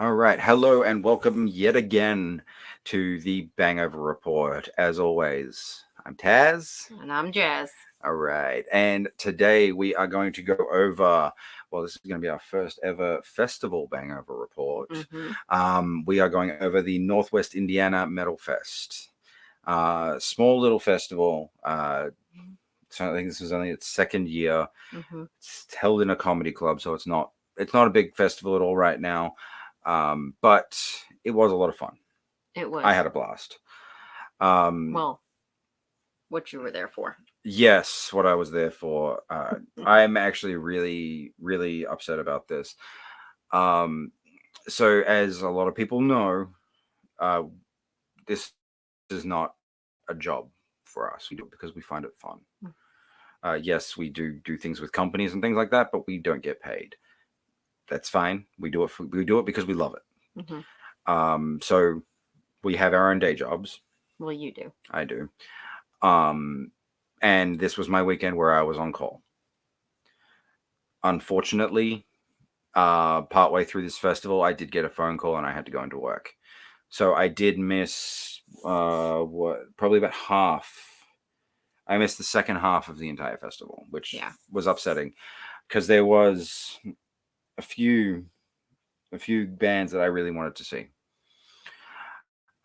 All right. Hello and welcome yet again to the Bangover Report. As always, I'm Taz. And I'm Jazz. All right. And today we are going to go over, well, this is going to be our first ever festival Bangover Report. We are going over the Northwest Indiana Metal Fest. Small little festival. So I think this is only its second year. It's held in a comedy club, so it's not a big festival at all right now. But it was a lot of fun. It was. I had a blast. Well, what you were there for. Yes, what I was there for. I'm actually really, really upset about this. So, as a lot of people know, this is not a job for us. We do it because we find it fun. Yes, we do things with companies and things like that, but we don't get paid. That's fine. We do it because we love it. So we have our own day jobs. Well, you do. I do. And this was my weekend where I was on call. Unfortunately, partway through this festival, I did get a phone call and I had to go into work. So I did miss probably about half. I missed the second half of the entire festival, which was upsetting because there was a few bands that I really wanted to see.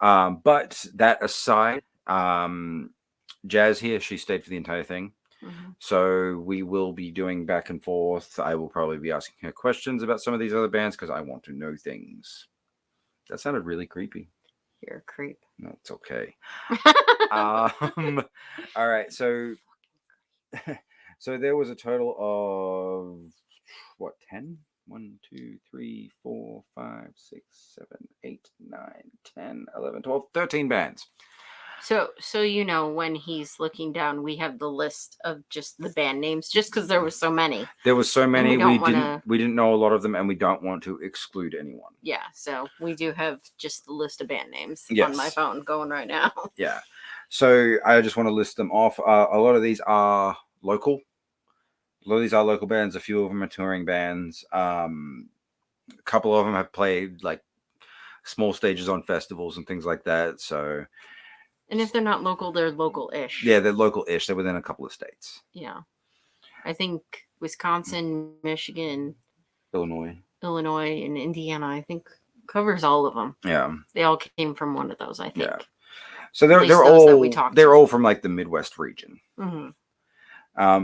But that aside, Jazz here, she stayed for the entire thing. So we will be doing back and forth. I will probably be asking her questions about some of these other bands because I want to know things. That sounded really creepy. You're a creep. No, it's okay. All right. So there was a total of what, 10? 1, 2, 3, 4, 5, 6, 7, 8, 9, 10, 11, 12, 13 bands. So when he's looking down, we have the list of just the band names, just because there was so many. There was so many. We didn't know a lot of them, and we don't want to exclude anyone. Yeah, so we do have just the list of band names on my Yes. phone going right now. Yeah. So I just want to list them off. A lot of these are local. A lot of these are local bands. A few of them are touring bands. A couple of them have played like small stages on festivals and things like that. So. And if they're not local, they're local-ish. Yeah, they're local-ish. They're within a couple of states. Yeah. I think Wisconsin, Michigan, Illinois, and Indiana, I think, covers all of them. Yeah. They all came from one of those, I think. Yeah. So they're all from like the Midwest region.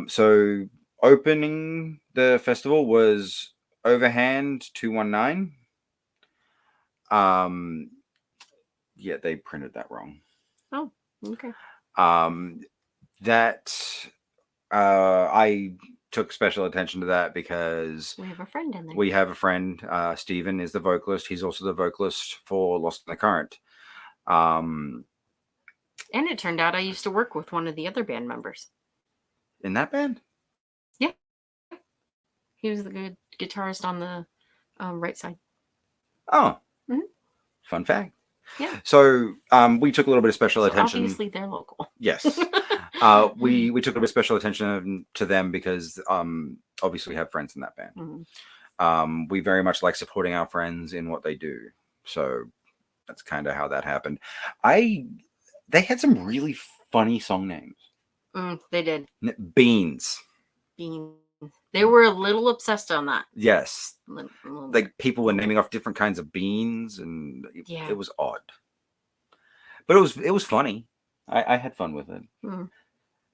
So opening the festival was Overhand 219. Yeah, they printed that wrong. Oh, okay. That I took special attention to that because we have a friend in there. We have a friend. Steven is the vocalist. He's also the vocalist for Lost in the Current. And it turned out I used to work with one of the other band members. In that band? Yeah. He was the good guitarist on the right side. Oh. Fun fact. Yeah. So we took a little bit of special attention. Obviously, they're local. Yes. We took a little bit of special attention to them because obviously we have friends in that band. We very much like supporting our friends in what they do. So that's kind of how that happened. They had some really funny song names. They did. Beans. They were a little obsessed on that. Yes. Like people were naming off different kinds of beans, and it was odd. But it was funny. I had fun with it.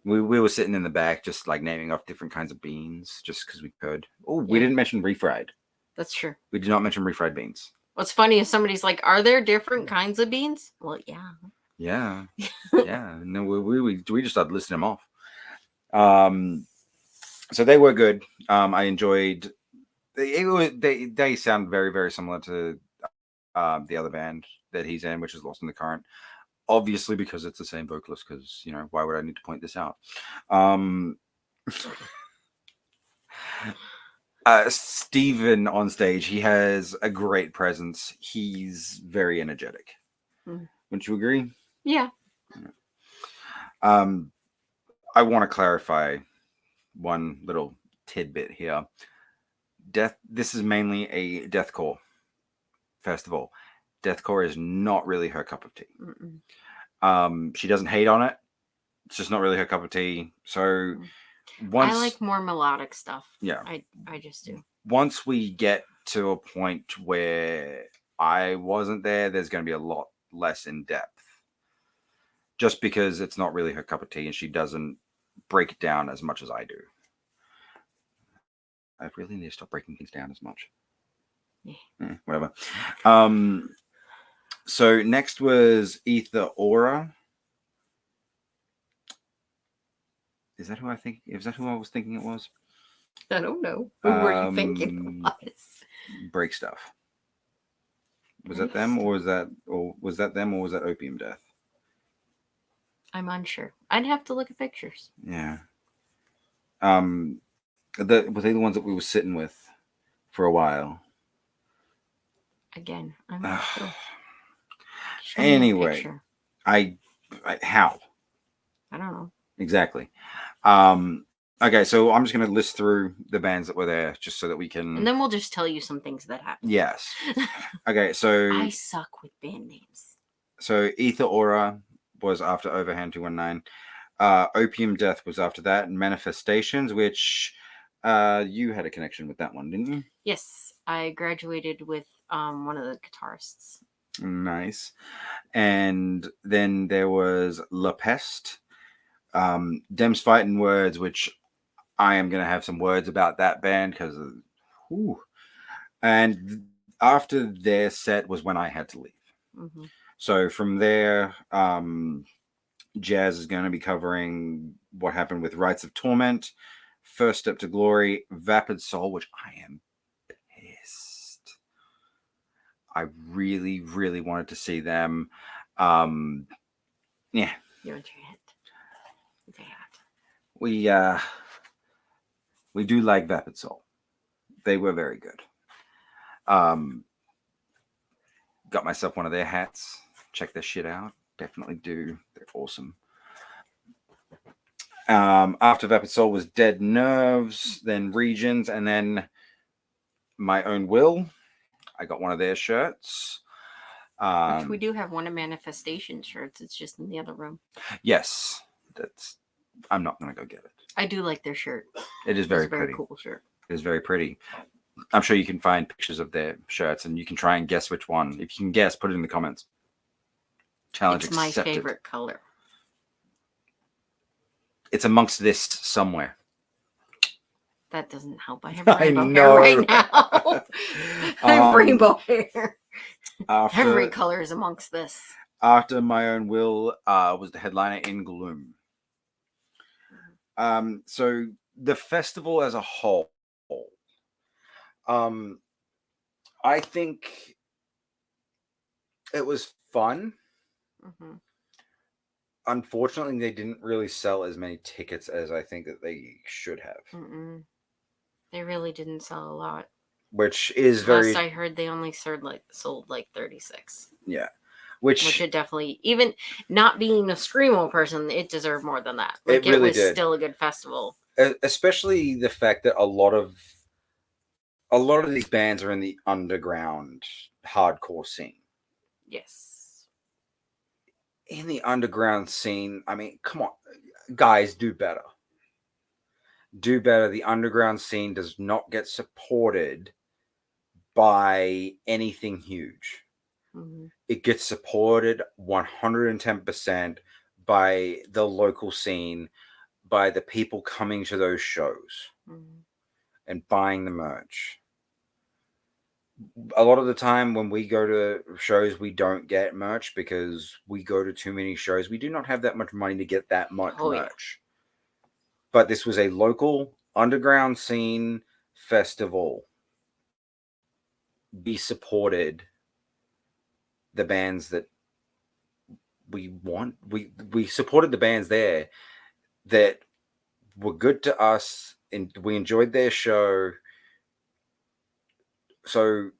We were sitting in the back just like naming off different kinds of beans just because we could. Oh, we didn't mention refried. That's true. We did not mention refried beans. What's funny is somebody's like, "Are there different kinds of beans?" Well, yeah. Yeah. Yeah. No, we just started listing them off. So they were good. I enjoyed. They sound very, very similar to the other band that he's in, which is Lost in the Current. Obviously, because it's the same vocalist. Because why would I need to point this out? Steven on stage, he has a great presence. He's very energetic. Wouldn't you agree? Yeah. I want to clarify one little tidbit here. This is mainly a deathcore festival. Deathcore is not really her cup of tea. Mm-mm. She doesn't hate on it. It's just not really her cup of tea. So once I like more melodic stuff. Yeah. I just do. Once we get to a point where I wasn't there, there's going to be a lot less in depth. Just because it's not really her cup of tea and she doesn't break it down as much as I do. I really need to stop breaking things down as much. Yeah. Whatever. So next was Ether Aura. Is that who I think? Is that who I was thinking it was? I don't know. Who were you thinking it was? Break Stuff. Was that them, or was that them, or was that Opium Death? I'm unsure. I'd have to look at pictures. Yeah. Were they the ones that we were sitting with for a while? Again, I'm not sure. Anyway, I how? I don't know. Exactly. Okay, so I'm just going to list through the bands that were there just so that we can... And then we'll just tell you some things that happened. Yes. Okay, so... I suck with band names. So Ether Aura was after Overhand 219. Opium Death was after that. And Manifestations, which you had a connection with that one, didn't you? Yes, I graduated with one of the guitarists. Nice. And then there was La Peste. Dem's Fighting Words, which I am going to have some words about that band because, and after their set was when I had to leave. Mm-hmm. So from there, Jazz is going to be covering what happened with Rites of Torment, First Step to Glory, Vapid Soul, which I am pissed. I really, really wanted to see them. Yeah. You want your hat? We do like Vapid Soul. They were very good. Got myself one of their hats. Check their shit out. Definitely do. They're awesome. After Vapid Soul was Dead Nerves, then Regions, and then My Own Will. I got one of their shirts. Which we do have one of Manifestation shirts. It's just in the other room. Yes. I'm not going to go get it. I do like their shirt. It is very pretty. Cool shirt. It is very pretty. I'm sure you can find pictures of their shirts and you can try and guess which one. If you can guess, put it in the comments. Challenge accepted. It's my favorite color. It's amongst this somewhere. That doesn't help. I have rainbow hair right now. I have rainbow hair. Every color is amongst this. After My Own Will was the headliner In Gloom. So the festival as a whole, I think it was fun. Mm-hmm. Unfortunately, they didn't really sell as many tickets as I think that they should have. Mm-mm. They really didn't sell a lot. Which is very... Last I heard, they only sold like 36. Yeah. Which it definitely, even not being a Screamo person, it deserved more than that. Like, it really was did. Still a good festival. Especially the fact that a lot of these bands are in the underground hardcore scene. Yes. In the underground scene, I mean, come on, guys, do better. Do better. The underground scene does not get supported by anything huge. Mm-hmm. It gets supported 110% by the local scene, by the people coming to those shows and buying the merch. A lot of the time when we go to shows, we don't get merch because we go to too many shows. We do not have that much money to get that much merch. Yeah. But this was a local underground scene festival. We supported the bands that we want. We supported the bands there that were good to us, and we enjoyed their show. So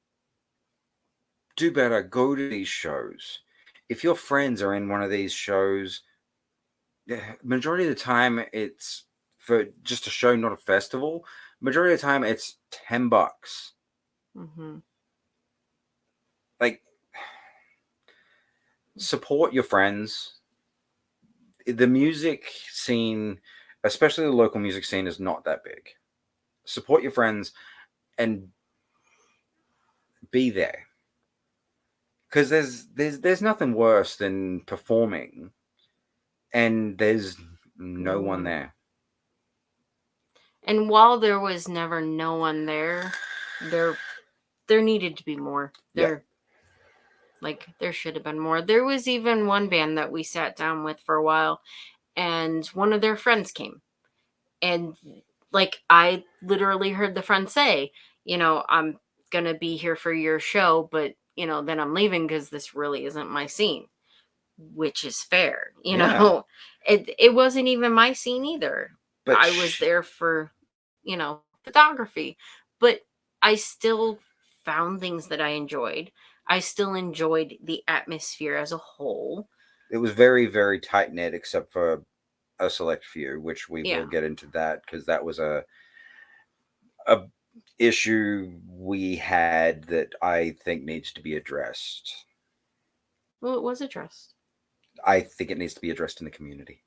do better. Go to these shows. If your friends are in one of these shows, majority of the time it's for just a show, not a festival. Majority of the time it's $10. Mm-hmm. support your friends. The music scene, especially the local music scene, is not that big. Support your friends and be there, because there's nothing worse than performing and there's no one there. And while there was never no one there needed to be more. There should have been more. There was even one band that we sat down with for a while, and one of their friends came. And like, I literally heard the friend say, I'm going to be here for your show, but, then I'm leaving because this really isn't my scene, which is fair. It wasn't even my scene either. But I was there for, photography, but I still found things that I enjoyed. I still enjoyed the atmosphere as a whole. It was very, very tight knit, except for a select few, which we will get into that, because that was a issue we had that I think needs to be addressed. Well, it was addressed. I think it needs to be addressed in the community.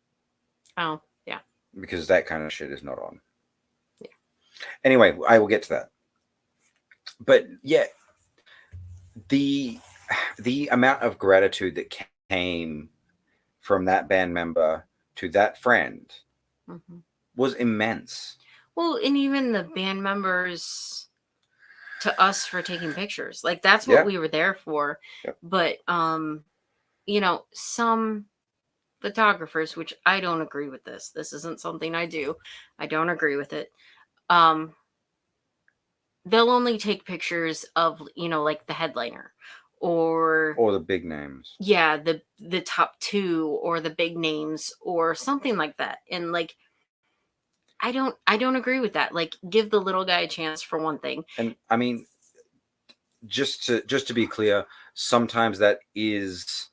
Oh, yeah. Because that kind of shit is not on. Yeah. Anyway, I will get to that. But yeah, the amount of gratitude that came from that band member to that friend was immense. Well, and even the band members to us for taking pictures. Like, that's what we were there for. Yep. But some photographers, which I don't agree with this. This isn't something I do. I don't agree with it. They'll only take pictures of, like the headliner or the big names. Yeah, the top two or the big names or something like that. And like, I don't agree with that. Like, give the little guy a chance, for one thing. And I mean, just to be clear, sometimes that is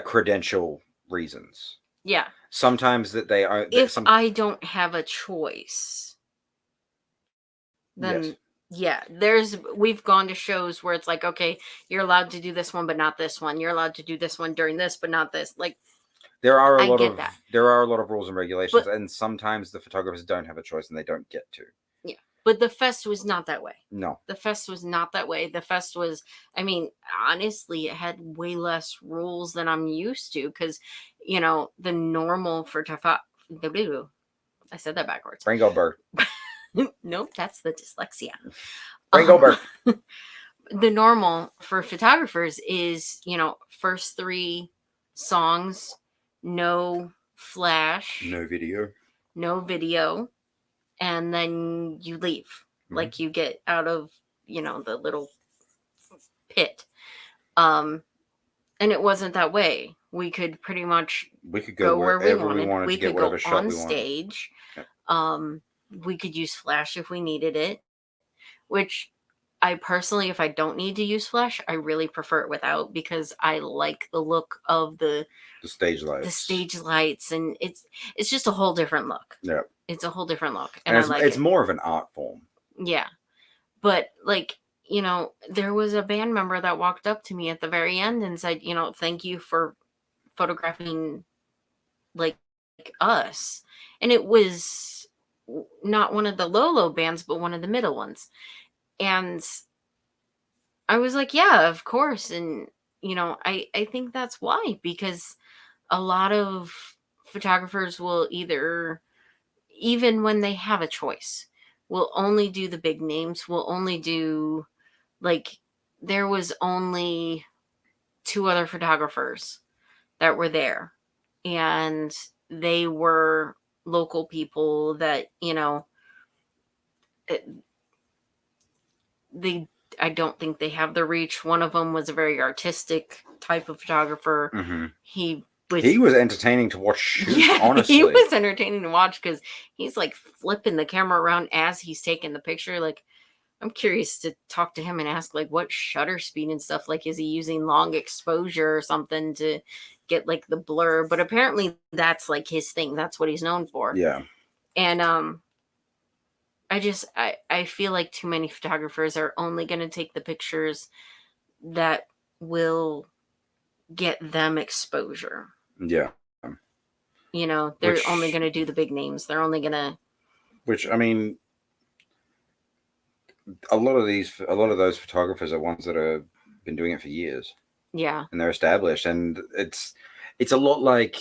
credential reasons. Yeah. Sometimes that they are. If I don't have a choice, then we've gone to shows where it's like, okay, you're allowed to do this one, but not this one. You're allowed to do this one during this, but not this. Like, there are a lot of rules and regulations, and sometimes the photographers don't have a choice and they don't get to. Yeah. But the fest was not that way. No. The fest was not that way. The fest was, I mean, honestly, it had way less rules than I'm used to, because, the normal for I said that backwards. Bangover. Nope, that's the dyslexia. Bangover. The normal for photographers is, first 3 songs, no flash, no video, and then you leave. Mm-hmm. Like, you get out of, the little pit. And it wasn't that way. We could pretty much go wherever we wanted. We could go on stage. Yep. We could use flash if we needed it, which I personally, if I don't need to use flash, I really prefer it without, because I like the look of the stage lights. The stage lights, and it's just a whole different look. Yeah. It's a whole different look. And it's more of an art form. Yeah. But like, there was a band member that walked up to me at the very end and said, thank you for photographing like us. And it was not one of the low bands, but one of the middle ones. And I was like, yeah, of course. And, I think that's why, because a lot of photographers will even when they have a choice, will only do the big names, will only do, like, there was only 2 other photographers that were there, and they were local people that, I don't think they have the reach. One of them was a very artistic type of photographer. Mm-hmm. He was entertaining to watch. Honestly, he was entertaining to watch, because he's like flipping the camera around as he's taking the picture. Like, I'm curious to talk to him and ask, like, what shutter speed and stuff. Like, is he using long exposure or something to get like the blur? But apparently that's like his thing. That's what he's known for. Yeah. And I feel like too many photographers are only going to take the pictures that will get them exposure. Yeah. You know, they're only going to do the big names. They're only going to. Which, I mean, a lot of those photographers are ones that have been doing it for years. Yeah. And they're established. And it's a lot like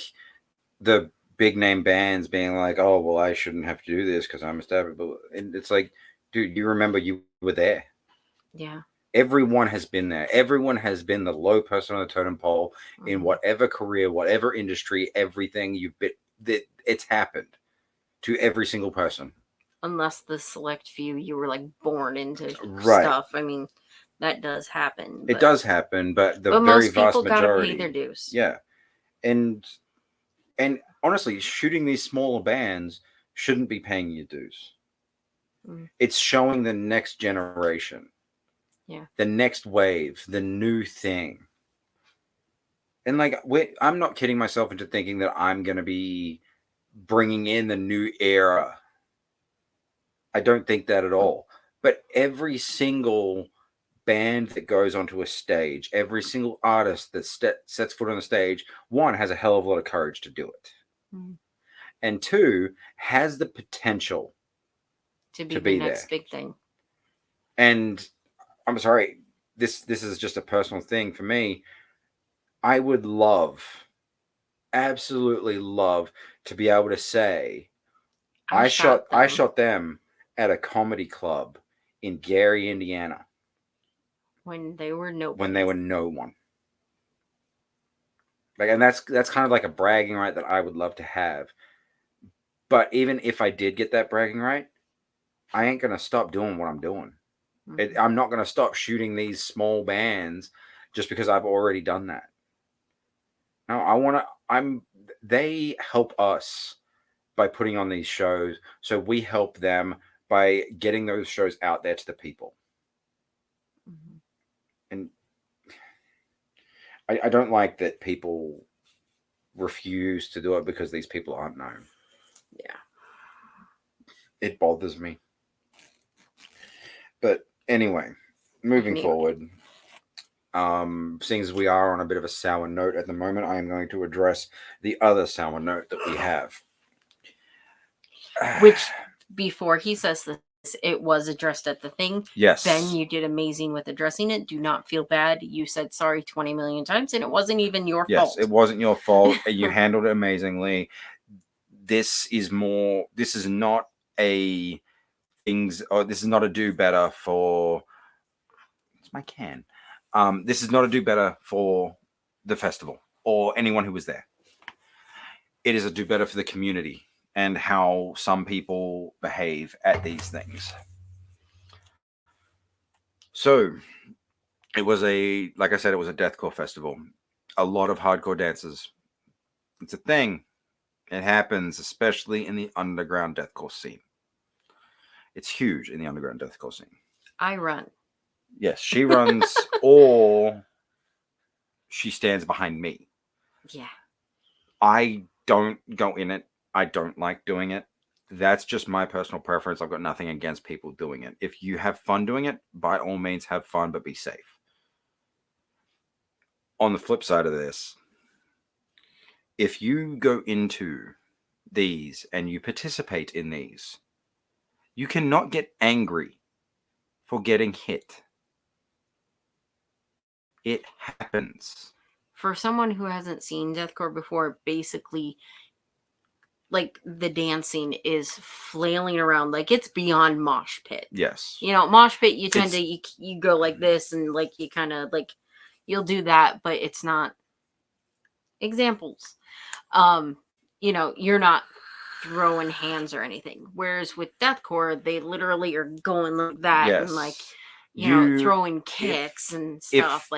the big name bands being like, oh, well, I shouldn't have to do this because I'm established. And it's like, dude, you remember you were there. Yeah. Everyone has been there. Everyone has been the low person on the totem pole in whatever career, whatever industry, everything you've been. It's happened to every single person. Unless the select few you were like born into Right. stuff. I mean, that does happen. It does happen, but the but very most vast people majority. Gotta pay their dues. Yeah, and honestly, shooting these smaller bands shouldn't be paying your dues. It's showing the next generation. Yeah. The next wave, the new thing. And like, I'm not kidding myself into thinking that I'm going to be bringing in the new era. I don't think that at all. But every single band that goes onto a stage, every single artist that sets foot on the stage, one, has a hell of a lot of courage to do it. And two, has the potential to be the next there. Big thing. And I'm sorry, this is just a personal thing for me. I would absolutely love to be able to say I shot them at a comedy club in Gary, Indiana. When they were no one. Like, and that's kind of like a bragging right that I would love to have. But even if I did get that bragging right, I ain't gonna stop doing what I'm doing. I'm not gonna stop shooting these small bands just because I've already done that. No, they help us by putting on these shows, so we help them by getting those shows out there to the people. And I don't like that people refuse to do it because these people aren't known. Yeah. It bothers me. But anyway, moving forward, seeing as we are on a bit of a sour note at the moment, I am going to address the other sour note that we have. Which, before he says this, it was addressed at the thing. Yes. Ben, you did amazing with addressing it. Do not feel bad. You said sorry 20 million times, and it wasn't even your fault. Yes, it wasn't your fault. You handled it amazingly. This is not a do better for. It's my can. This is not a do better for the festival or anyone who was there. It is a do better for the community and how some people behave at these things. So it was like I said, it was a deathcore festival. A lot of hardcore dancers. It's a thing. It happens, especially in the underground deathcore scene. It's huge in the underground deathcore scene. I run. Yes, she runs or she stands behind me. Yeah. I don't go in it. I don't like doing it. That's just my personal preference. I've got nothing against people doing it. If you have fun doing it, by all means have fun, but be safe. On the flip side of this, if you go into these and you participate in these, you cannot get angry for getting hit. It happens. For someone who hasn't seen deathcore before, basically, like, the dancing is flailing around like it's beyond mosh pit. Yes. You know, mosh pit, you tend to you go like this and like you kind of like you'll do that, but it's not examples. You know, you're not throwing hands or anything. Whereas with deathcore, they literally are going like that. Yes. And like you know, throwing kicks and stuff.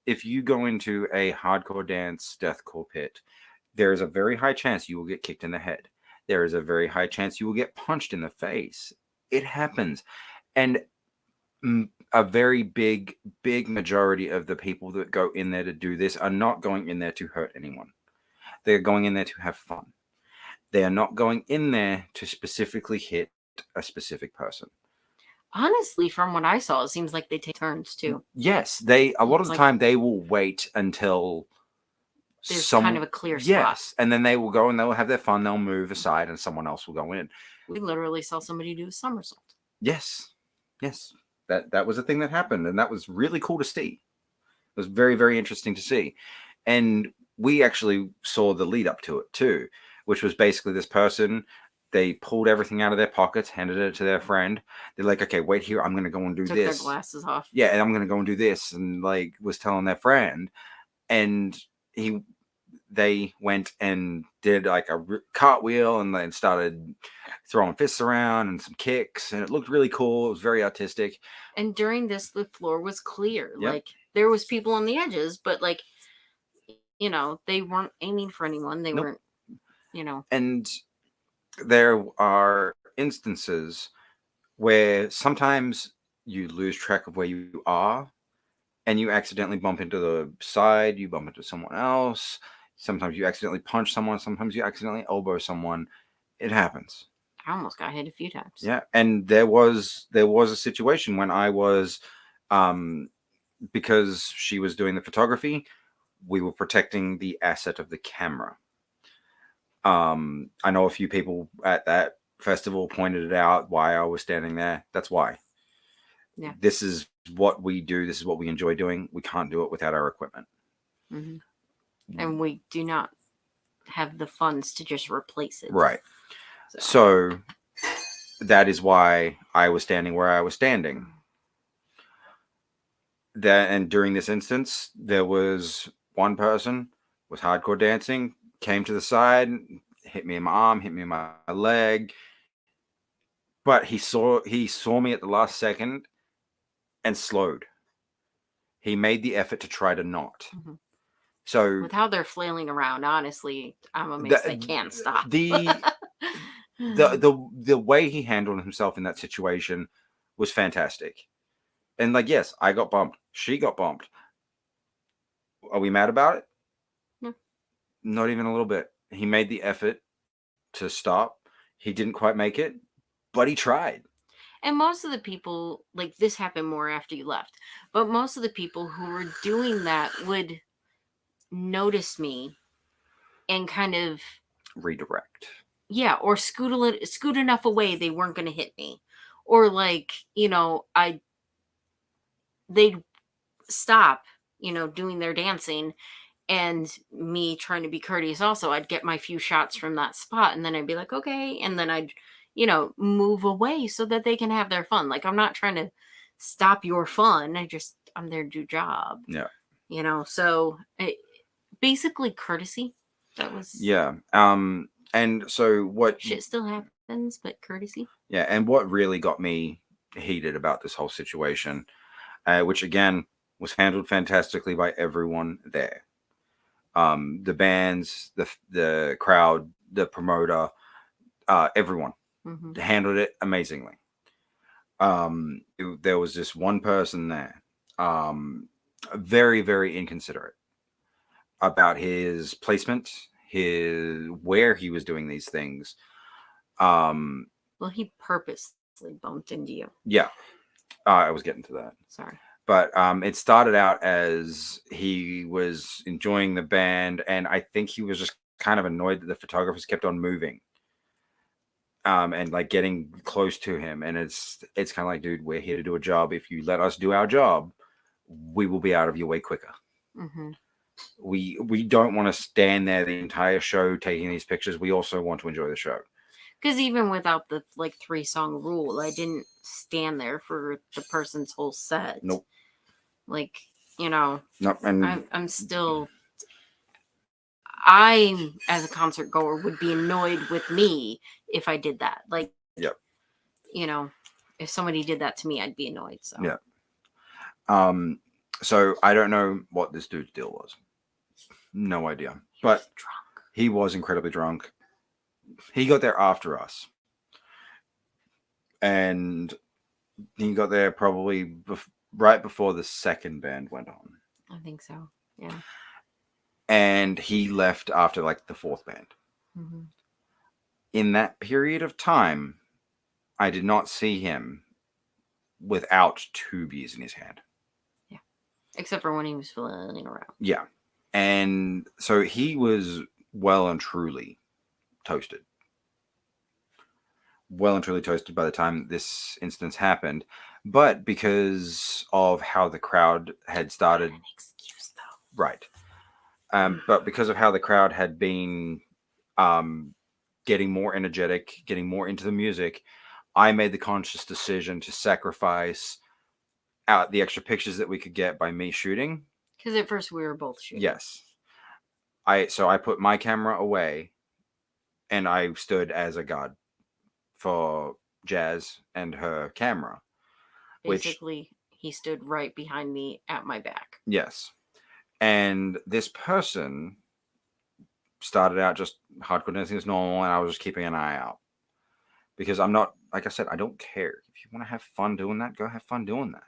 If you go into a hardcore dance deathcore pit, there is a very high chance you will get kicked in the head. There is a very high chance you will get punched in the face. It happens. And a very big majority of the people that go in there to do this are not going in there to hurt anyone. They're going in there to have fun. They are not going in there to specifically hit a specific person. Honestly, from what I saw, it seems like they take turns too. Yes, a lot of the Like, time they will wait until there's kind of a clear spot. yes, and then they will go and they will have their fun. They'll move aside, and someone else will go in. We literally saw somebody do a somersault. Yes, yes, that was a thing that happened, and that was really cool to see. It was very, very interesting to see, and we actually saw the lead up to it too, which was basically this person. They pulled everything out of their pockets, handed it to their friend. They're like, "Okay, wait here. I'm going to go and do Took this." their glasses off. Yeah, and I'm going to go and do this, and like was telling their friend, and they went and did like a cartwheel and then started throwing fists around and some kicks, and it looked really cool. It was very artistic. And during this, the floor was clear. Yep. Like, there was people on the edges, but like, they weren't aiming for anyone. They Nope. weren't. And there are instances where sometimes you lose track of where you are and you accidentally bump into the side, you bump into someone else. Sometimes you accidentally punch someone, sometimes you accidentally elbow someone. It happens. I almost got hit a few times. Yeah, and there was a situation when I was because she was doing the photography, we were protecting the asset of the camera. I know a few people at that festival pointed it out why I was standing there. That's why. Yeah. This is what we do. This is what we enjoy doing. We can't do it without our equipment. Mm-hmm. And we do not have the funds to just replace it. Right. So that is why I was standing where I was standing. And during this instance, there was one person was hardcore dancing, came to the side, hit me in my arm, hit me in my leg. But he saw me at the last second and slowed. He made the effort to try to not. Mm-hmm. So with how they're flailing around, honestly, I'm amazed they can't stop. The way he handled himself in that situation was fantastic. And like, yes, I got bumped. She got bumped. Are we mad about it? No. Not even a little bit. He made the effort to stop. He didn't quite make it, but he tried. And most of the people, like, this happened more after you left, but most of the people who were doing that would notice me and kind of redirect. Yeah, or scoot enough away they weren't going to hit me. Or like, they'd stop, doing their dancing, and me trying to be courteous also, I'd get my few shots from that spot, and then I'd be like, okay, and then I'd move away so that they can have their fun. Like, I'm not trying to stop your fun. I'm there to do job. Yeah. So basically courtesy. That was and so what shit still happens, but courtesy. Yeah, and what really got me heated about this whole situation, which again was handled fantastically by everyone there. The bands, the crowd, the promoter, everyone handled it amazingly. There was this one person there, very, very inconsiderate about his placement, where he was doing these things. Well, he purposely bumped into you. Yeah, I was getting to that. Sorry. But it started out as he was enjoying the band, and I think he was just kind of annoyed that the photographers kept on moving, and like getting close to him. And it's kind of like, dude, we're here to do a job. If you let us do our job, we will be out of your way quicker. Mm-hmm. We don't want to stand there the entire show taking these pictures. We also want to enjoy the show. Because even without the 3-song rule, I didn't stand there for the person's whole set. Nope. Like, nope. And I'm still. I, as a concert goer, would be annoyed with me if I did that. Like, yep. If somebody did that to me, I'd be annoyed. So yeah. So I don't know what this dude's deal was. No idea. But he was incredibly drunk. He got there after us. And he got there probably right before the second band went on. I think so. Yeah. And he left after like the fourth band. Mm-hmm. In that period of time, I did not see him without 2 beers in his hand. Yeah. Except for when he was flailing around. Yeah. And so he was well and truly toasted. Well and truly toasted by the time this instance happened. But because of how the crowd had started... An excuse, though. Right. But because of how the crowd had been getting more energetic, getting more into the music, I made the conscious decision to sacrifice out the extra pictures that we could get by me shooting. Because at first we were both shooting. Yes. So I put my camera away and I stood as a guard for Jazz and her camera. Basically, he stood right behind me at my back. Yes. And this person started out just hardcore dancing as normal, and I was just keeping an eye out. Because I'm not, like I said, I don't care. If you want to have fun doing that, go have fun doing that.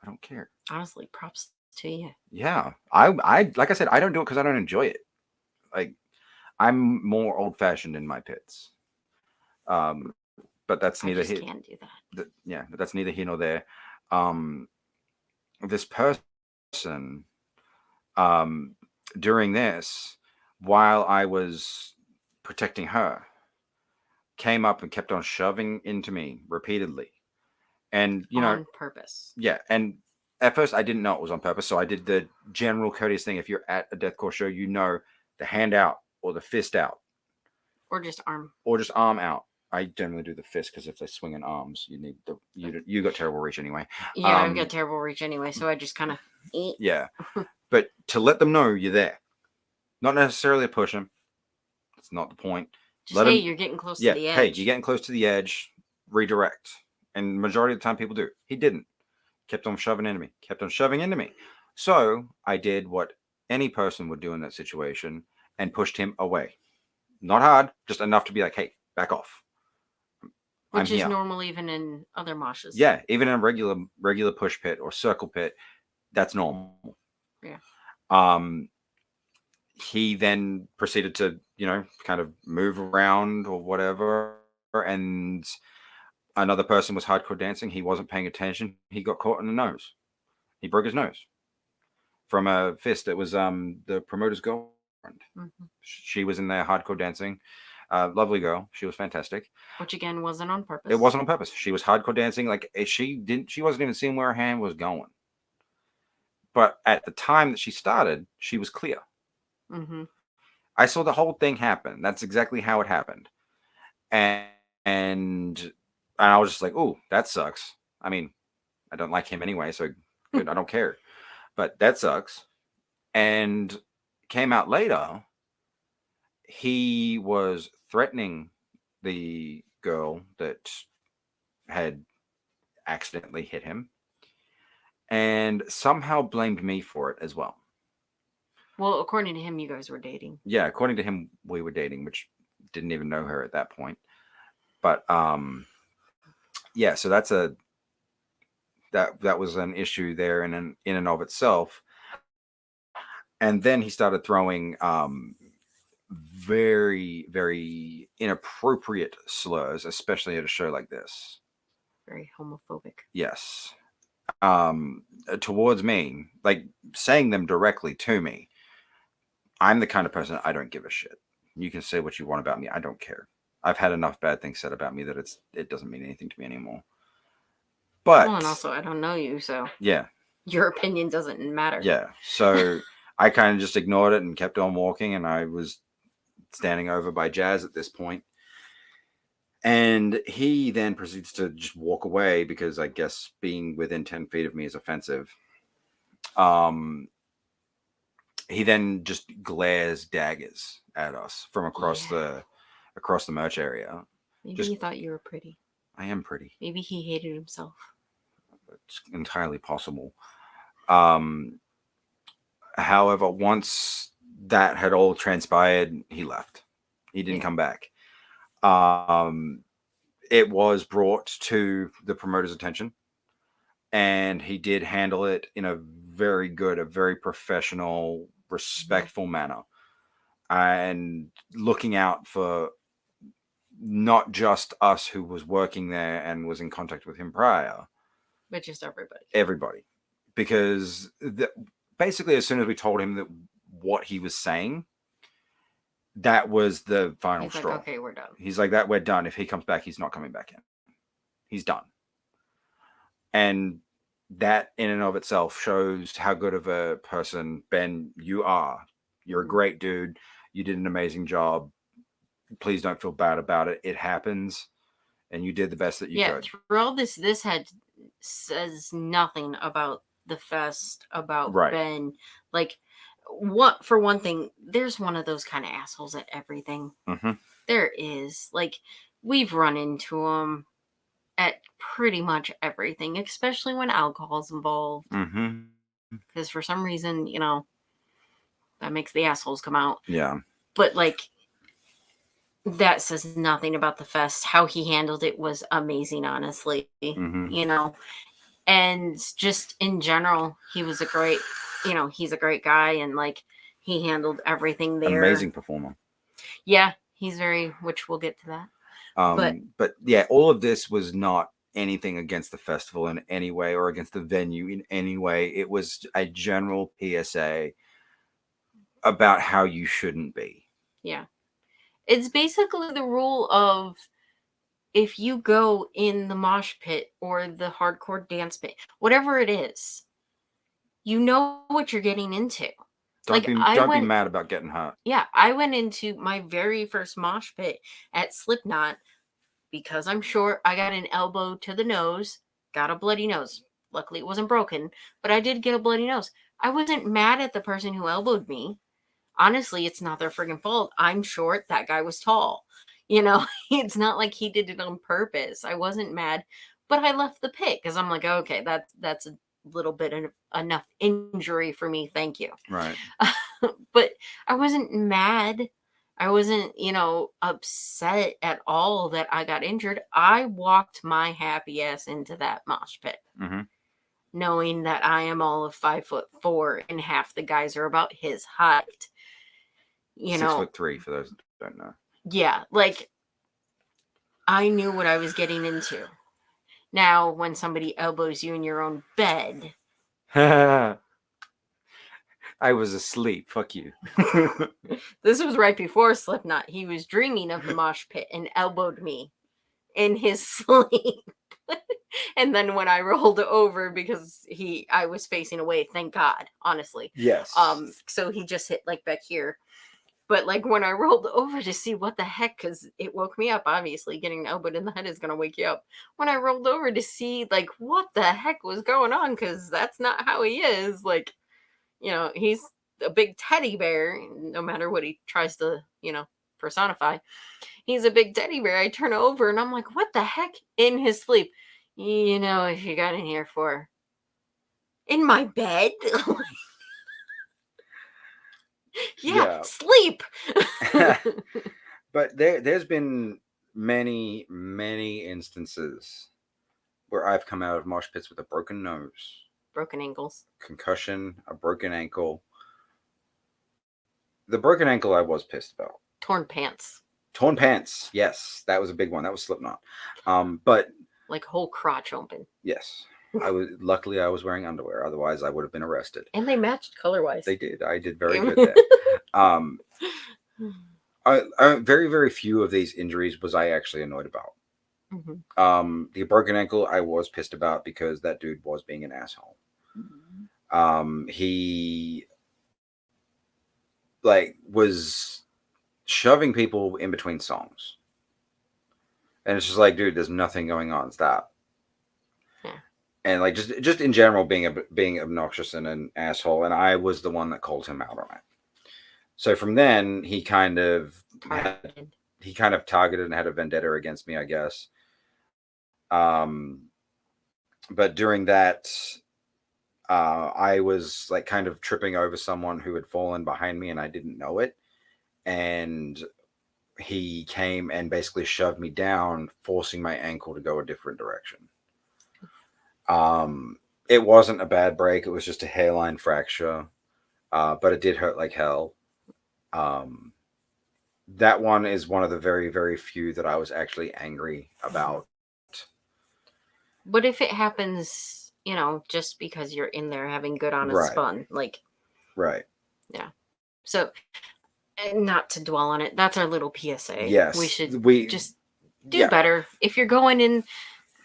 I don't care. Honestly, props to you. Yeah. I like I said, I don't do it because I don't enjoy it. Like, I'm more old-fashioned in my pits. But that's neither here. Can't do that. Yeah, but that's neither here nor there. This person, during this, while I was protecting her, came up and kept on shoving into me repeatedly. And, on purpose. Yeah. And at first I didn't know it was on purpose. So I did the general courteous thing. If you're at a deathcore show, the hand out or the fist out. Or just arm. Or just arm out. I generally do the fist because if they're swinging arms, you got terrible reach anyway. Yeah, I've got terrible reach anyway. So I just kind of... Yeah. But to let them know you're there. Not necessarily to push them. That's not the point. Just, you're getting close to the edge. Hey, you're getting close to the edge. Redirect. And majority of the time people do. He didn't. Kept on shoving into me. Kept on shoving into me. So I did what any person would do in that situation and pushed him away. Not hard, just enough to be like, hey, back off. Which is normal even in other moshes. Yeah, even in a regular push pit or circle pit, that's normal. Yeah. He then proceeded to, kind of move around or whatever. And another person was hardcore dancing. He wasn't paying attention. He got caught in the nose. He broke his nose from a fist. It was the promoter's girlfriend. Mm-hmm. She was in there hardcore dancing. Lovely girl. She was fantastic. Which again wasn't on purpose. It wasn't on purpose. She was hardcore dancing. Like she wasn't even seeing where her hand was going. But at the time that she started, she was clear. Mm-hmm. I saw the whole thing happen. That's exactly how it happened. And I was just like, "Oh, that sucks." I mean, I don't like him anyway, so good. I don't care. But that sucks. And came out later, he was threatening the girl that had accidentally hit him and somehow blamed me for it as well. Well, according to him, you guys were dating. Yeah, according to him, we were dating, which didn't even know her at that point. But yeah, so that was an issue there in and of itself. And then he started throwing very, very inappropriate slurs, especially at a show like this. Very homophobic. Yes. Towards me, like saying them directly to me. I'm the kind of person, I don't give a shit. You can say what you want about me. I don't care. I've had enough bad things said about me that it doesn't mean anything to me anymore. But well, and also I don't know you, so yeah, your opinion doesn't matter. Yeah. So I kind of just ignored it and kept on walking, and I was standing over by Jazz at this point. And he then proceeds to just walk away because I guess being within 10 feet of me is offensive. He then just glares daggers at us from across the merch area. Maybe he thought you were pretty. I am pretty. Maybe he hated himself. It's entirely possible. However, once that had all transpired, he left. He didn't come back. It was brought to the promoter's attention, and he did handle it in a very professional, respectful manner, and looking out for not just us who was working there and was in contact with him prior, But just everybody. Everybody. Because basically, as soon as we told him that what he was saying, that was the final He's like, straw. okay, we're done. He's like, that we're done. If he comes back, he's not coming back in. He's done. And that in and of itself shows how good of a person, Ben, you are. You're a great dude. You did an amazing job. Please don't feel bad about it. It happens. And you did the best that you could. Through all this says nothing about the fest, about Right. Ben. Like, what, for one thing, there's one of those kind of assholes at everything. Mm-hmm. There is. Like, we've run into them at pretty much everything, especially when alcohol's involved. Mm-hmm. Because for some reason, that makes the assholes come out. Yeah. But, like, that says nothing about the fest. How he handled it was amazing, honestly. Mm-hmm. And just in general, he was a great, he's a great guy, and like he handled everything there. Amazing performer. Yeah, he's which we'll get to that. But yeah, all of this was not anything against the festival in any way or against the venue in any way. It was a general PSA about how you shouldn't be. Yeah. It's basically the rule of, if you go in the mosh pit or the hardcore dance pit, whatever it is, you know what you're getting into. Don't be mad about getting hurt. Yeah, I went into my very first mosh pit at Slipknot because I'm short. I got an elbow to the nose, got a bloody nose. Luckily, it wasn't broken, but I did get a bloody nose. I wasn't mad at the person who elbowed me. Honestly, it's not their friggin' fault. I'm short. That guy was tall. It's not like he did it on purpose. I wasn't mad, but I left the pit because I'm like, okay, that's a little bit of enough injury for me. Thank you. Right. But I wasn't mad. I wasn't, upset at all that I got injured. I walked my happy ass into that mosh pit, knowing that I am all of 5'4" and half the guys are about his height. 6'3" for those who don't know. Yeah, like I knew what I was getting into. Now, when somebody elbows you in your own bed, I was asleep. Fuck you. this was right before Slipknot. He was dreaming of the mosh pit and elbowed me in his sleep. And then when I rolled over, because I was facing away, thank God, honestly. Yes. So he just hit like back here. But like when I rolled over to see what the heck, because it woke me up, obviously getting elbowed in the head is going to wake you up. When I rolled over to see like what the heck was going on, because that's not how he is. Like, he's a big teddy bear, no matter what he tries to, personify. He's a big teddy bear. I turn over and I'm like, what the heck? In his sleep. What you got in here for? In my bed? Yeah, sleep. But there's been many, many instances where I've come out of mosh pits with a broken nose, broken ankles, concussion, a broken ankle. The broken ankle I was pissed about. Torn pants. Torn pants. Yes, that was a big one. That was Slipknot. But like whole crotch open. Yes. Luckily I was wearing underwear, otherwise I would have been arrested. And they matched color-wise. They did. I did very good there. Very, very few of these injuries was I actually annoyed about. The broken ankle I was pissed about because that dude was being an asshole. He was shoving people in between songs. And it's just like, dude, there's nothing going on. Stop. And just in general being obnoxious and an asshole, and I was the one that called him out on it. So from then he kind of targeted and had a vendetta against me, I guess. But during that, I was kind of tripping over someone who had fallen behind me, and I didn't know it. And he came and basically shoved me down, forcing my ankle to go a different direction. It wasn't a bad break. It was just a hairline fracture, but it did hurt like hell. That one is one of the very, very few that I was actually angry about. But if it happens, just because you're in there having good honest Right. fun, like, Right. yeah. So, not to dwell on it, that's our little PSA. We Yes. should We. just do Yeah. better. If you're going in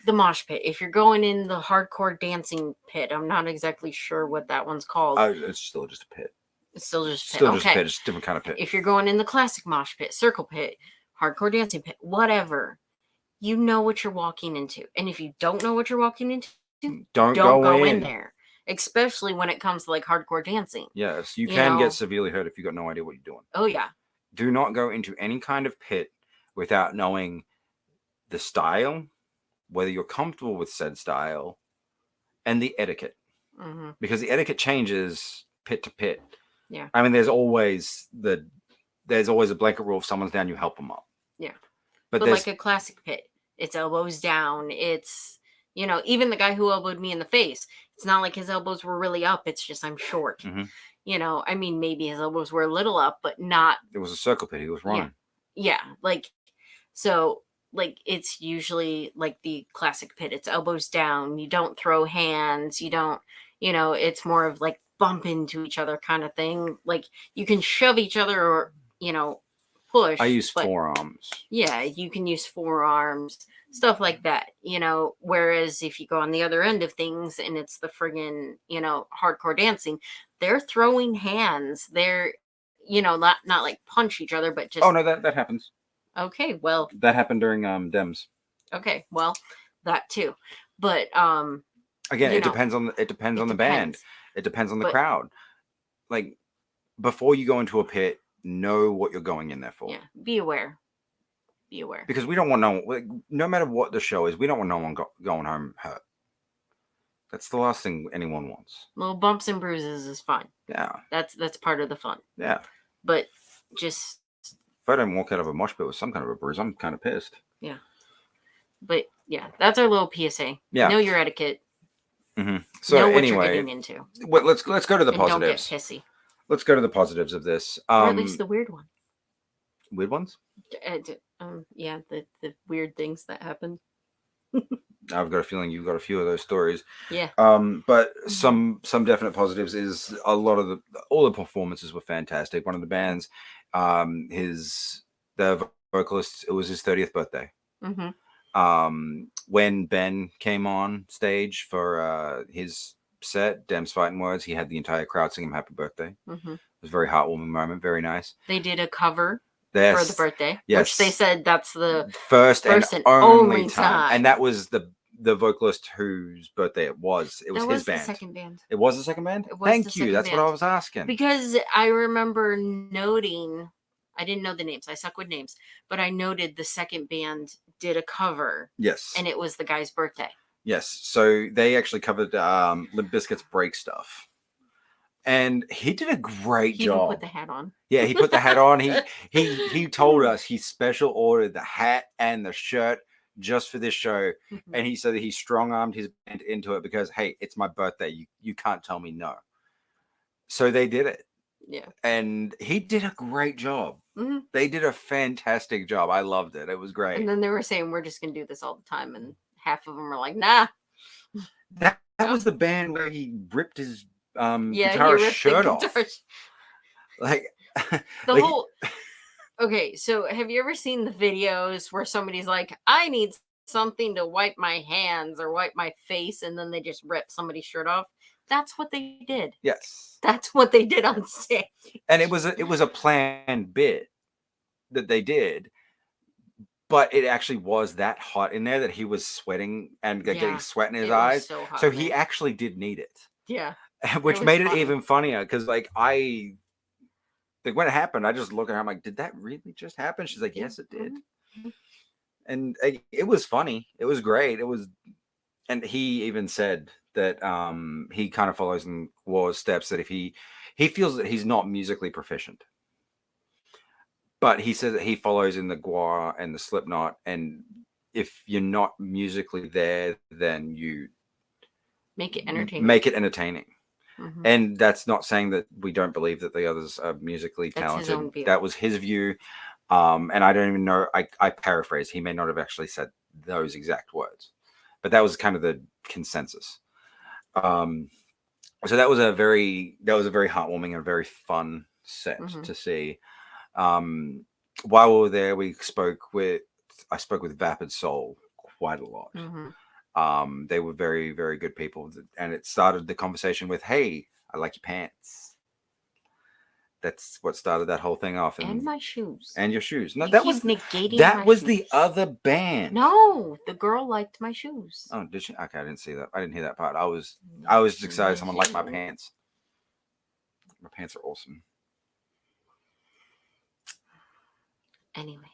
the mosh pit, if you're going in the hardcore dancing pit, I'm not exactly sure what that one's called. It's still just a pit. It's still just a pit. Still just a Okay. pit. It's a different kind of pit. If you're going in the classic mosh pit, circle pit, hardcore dancing pit, whatever, you know what you're walking into. And if you don't know what you're walking into, Don't go in in there. Especially when it comes to like hardcore dancing. Yes, you You can know? get severely hurt if you've got no idea what you're doing. Oh yeah. Do not go into any kind of pit without knowing the style, whether you're comfortable with said style, and the etiquette. Mm-hmm. Because the etiquette changes pit to pit. Yeah. I mean, there's always a blanket rule: if someone's down, you help them up. Yeah. But like a classic pit, it's elbows down. It's even the guy who elbowed me in the face. It's not like his elbows were really up. It's just I'm short. Mhm. I mean, maybe his elbows were a little up, but not. It was a circle pit. He was running. Yeah. So it's usually like the classic pit. It's elbows down. You don't throw hands. You don't. It's more of like bump into each other kind of thing. Like you can shove each other or push. I use but forearms. yeah, you can use forearms, stuff like that, whereas if you go on the other end of things and it's the friggin hardcore dancing, they're throwing hands, they're not like punch each other, but just Oh no, that happens. Okay, well, That happened during Dems. okay, well, that too, but Again, it depends on the band. It depends on the crowd. Like, before you go into a pit, know what you're going in there for. Yeah, be aware. Because we don't want no matter what the show is, we don't want no one going home hurt. That's the last thing anyone wants. Little bumps and bruises is fine. Yeah. That's part of the fun. Yeah. But just if I don't walk out of a mosh pit with some kind of a bruise, I'm kind of pissed. Yeah. But yeah, that's our little PSA. Yeah. Know your etiquette. Mm-hmm. So know what anyway, you're getting into. Let's go to the positives. Don't get pissy. Let's go to the positives of this. Or at least the weird ones. Weird ones? Yeah, the weird things that happen. I've got a feeling you've got a few of those stories. Yeah. But some definite positives is a lot of all the performances were fantastic. One of the bands, the vocalist, it was his 30th birthday. Mm-hmm. When Ben came on stage for his set, Dem's Fighting Words, he had the entire crowd sing him happy birthday. Mm-hmm. It was a very heartwarming moment, very nice. They did a cover for the birthday, which they said that's the first and only time. And that was the vocalist whose birthday it was. It was his band. The second band. It was the second band? Thank you. That's what I was asking. Because I remember noting, I didn't know the names. I suck with names. But I noted the second band did a cover. Yes. And it was the guy's birthday. Yes. So they actually covered Limp Bizkit's Break Stuff. And he did a great job. He even put the hat on. Yeah, he put the hat on. He told us he special ordered the hat and the shirt just for this show. Mm-hmm. And he said that he strong-armed his band into it because, hey, it's my birthday. You can't tell me no. So they did it. Yeah. And he did a great job. Mm-hmm. They did a fantastic job. I loved it. It was great. And then they were saying, we're just going to do this all the time. And half of them were like, nah. That was the band where he ripped his guitarist shirt off. Like the whole okay, so have you ever seen the videos where somebody's like, I need something to wipe my hands or wipe my face, and then they just rip somebody's shirt off? That's what they did. Yes. That's what they did on stage. And it was a planned bit that they did. But it actually was that hot in there that he was sweating and getting sweat in his eyes. So he actually did need it. Yeah. Which made it even funnier because, when it happened, I just looked at her. I'm like, did that really just happen? She's like, yes, it did. Mm-hmm. And it was funny. It was great. And he even said that he kind of follows in War's steps, that if he feels that he's not musically proficient. But he says that he follows in the Gwar and the Slipknot, and if you're not musically there, then you make it entertaining. Mm-hmm. And that's not saying that we don't believe that the others are musically talented. His own view. That was his view. And I don't even know, I paraphrase. He may not have actually said those exact words. but that was kind of the consensus. So that was a very heartwarming and very fun set to see. While we were there, I spoke with Vapid Soul quite a lot. They were very, very good people, and it started the conversation with, "Hey, I like your pants." That's what started that whole thing off. And my shoes. And your shoes. No, you that keep was negating that my was shoes. the other band. No, the girl liked my shoes. Oh, did she? Okay, I didn't see that. I didn't hear that part. I was just excited someone liked my pants. My pants are awesome. Anyways.